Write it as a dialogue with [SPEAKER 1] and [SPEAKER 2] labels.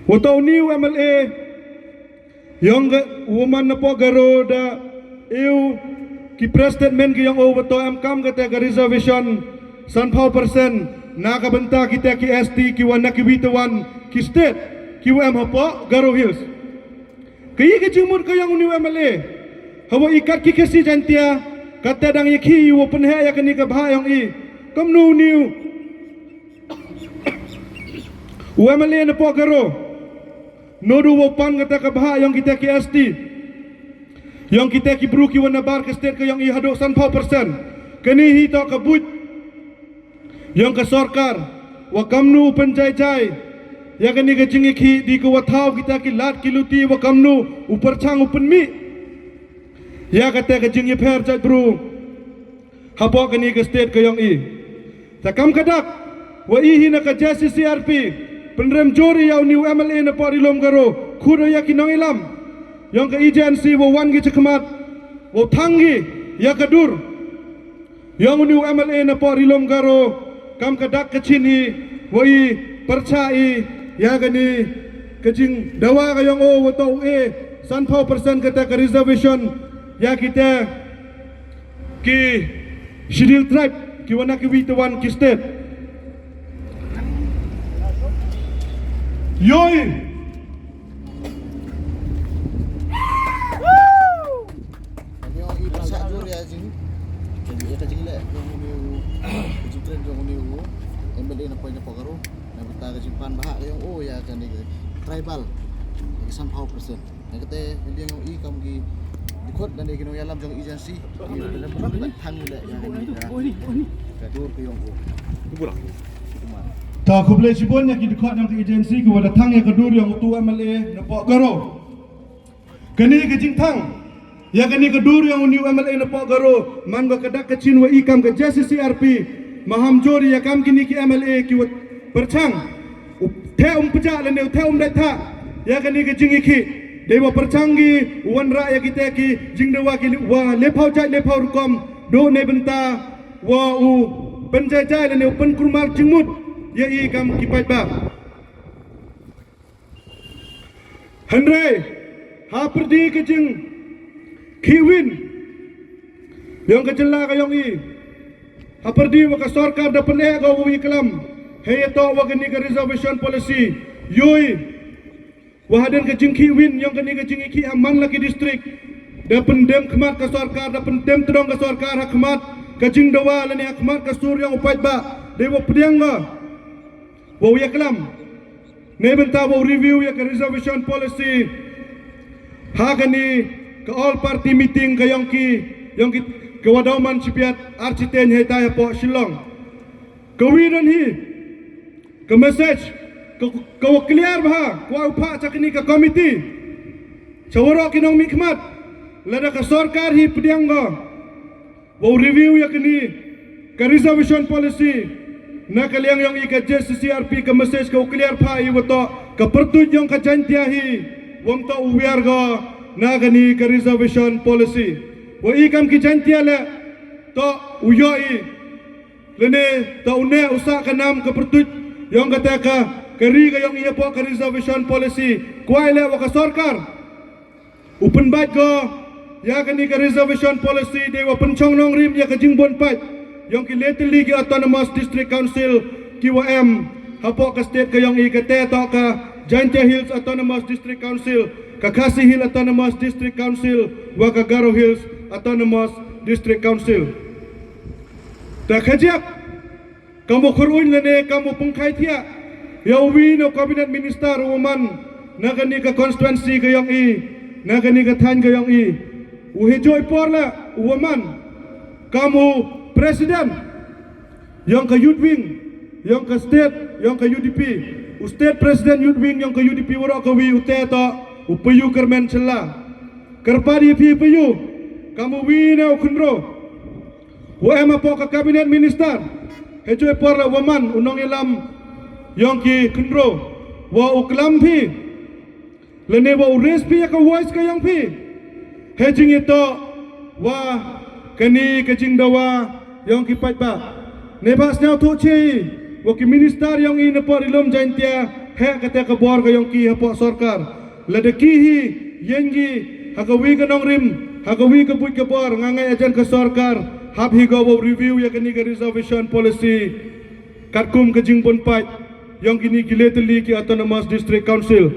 [SPEAKER 1] Watau new MLA yang woman na po garo da eu ki statement ki yang over to kam kata ka reservation sanpau persen nakabenta kita ki ST ki wana ki bitawan ki state ki wam hapo garo hills kaya ki jumur ka yang new MLA hawa ikat ki kesi jantia kata dang iki wo penhe ya kani ka bha yang i kam nu new MLA na po garo nodu wopan kata kabah yang kita ki ST yang kita ki bruki wana bar ke state ke yang i hadok sanpau persen kini hito kabut yang ke sorkar wa kamnu penjai-jai ya kini ke jingiki di ke watau kita ki lat ki luti wa kamnu uperchang upenmi ya kata ke jingi per jai bru habo kini ke state ke yang i takam kadak wa ihi na ka jasi CRP penrem jori yang new MLA na pari lom garo kudo ya kinong ilam yang ke agency wo wan gi cekmat wo tanggi ya kadur yang new MLA na pari lom garo kam kadak kecini wo i percai ya gani kecing dawa kayong o wo tau sanpau persen kata ke reservation ya kita ki Shidil tribe ki wana ki witawan ki state Yoi.
[SPEAKER 2] Kami orang ini pasal juri aja ni. Jadi kita cakap yang ni, kecikran yang ni, MLA nak punya pagaru, nak bertahan simpan bahak yang ya kan ni tribal, lagi sanpau persen. Yang kata yang i kamu ki ikut dan dia kena alam jong agensi, dalam perbuatan hang ni yang ni. Kadur ke yang Ibu lah.
[SPEAKER 1] Ta kublai sibon yang kita yang ke agensi ke wada tang yang kedur yang utu MLA na pak garo. Kini ke jingtang. Ya kini kedur yang new MLA na pak garo man ba kadak kecin wa ikam ke jasi CRP maham jori ya kam kini ki MLA ki wat perchang. Te pecah lene te data. Ya kini ke jingiki dewa percanggi wan ra ya kita ki jingdewa ki wa lepau jai lepau rukom do ne benta wa u penjajai lene pen kurmal jingmut ya i kam kipat ba Henry ha perdi ke jing kiwin yang kejela kayong i ha perdi wa ka sarkar da pene ka wi kelam hey to wa gani ka reservation policy yoi wa haden ke jing kiwin yang gani ke jing ki aman laki distrik da pendem khmat ka sarkar da pendem tedong ka sarkar ha khmat ka jing dawa lani khmat ka sur yang upat ba dewa pediang ga Wau ya kelam, nebenta wau review ya ke reservation policy, hagani ke all party meeting ke yang ki ke wadauman cipiat architen heta ya po Shillong, ke wiran hi, ke message ke clear bah, ke upa cakini ke komiti, cawaro kinong mikmat, lada ke sarkar hi pediangga, wau review ya kini ke reservation policy. Na kaliang yang ika jes CRP ke message ke clear pa i wato ke pertut yang ka jantia hi wam to uwiar ga na gani ke reservation policy wa ikam ki jantia le to uyo i lene to une usa ka nam ke pertut yang kata ka keri ka yang iya po ke reservation policy kuai le wa ka sarkar open bait ga ya gani ke reservation policy dewa pencong nong rim ya ke jingbon pat yang ki lately ki autonomous district council KWM hapo ka state ka yang ikate to ka Jantia Hills autonomous district council ka Khasi Hill autonomous district council wa ka Garo Hills autonomous district council ta khajak kamu khurun lene kamu pengkai thia ya wi no cabinet minister woman nagani ka constituency ka yang i nagani ka than ka yang i uhi joy porla woman kamu Presiden yang ke youth wing, yang ke state, yang ke UDP, state presiden youth wing yang ke UDP warok ke wi uteto upayu kermen cela, kerpadi pipayu, kamu wi na ukundro, wa ema po ke kabinet minister, hejoy porla waman unong ilam yang ki kundro, wa uklam pi, lene wa ures pi ya ke voice ke yang pi, hejing itu wa kani kejing dawa yang kipat ba nebas nyau tu chi waki minister yang ini por ilum jantia he kata kabor kayong ki hapo sarkar ladaki hi yengi hagawi kanong rim hagawi kabuy kabor ngangay ajan ka sarkar hab hi go review ya kani ka reservation policy katkum ka jingbon pai yang kini kileteli ki autonomous district council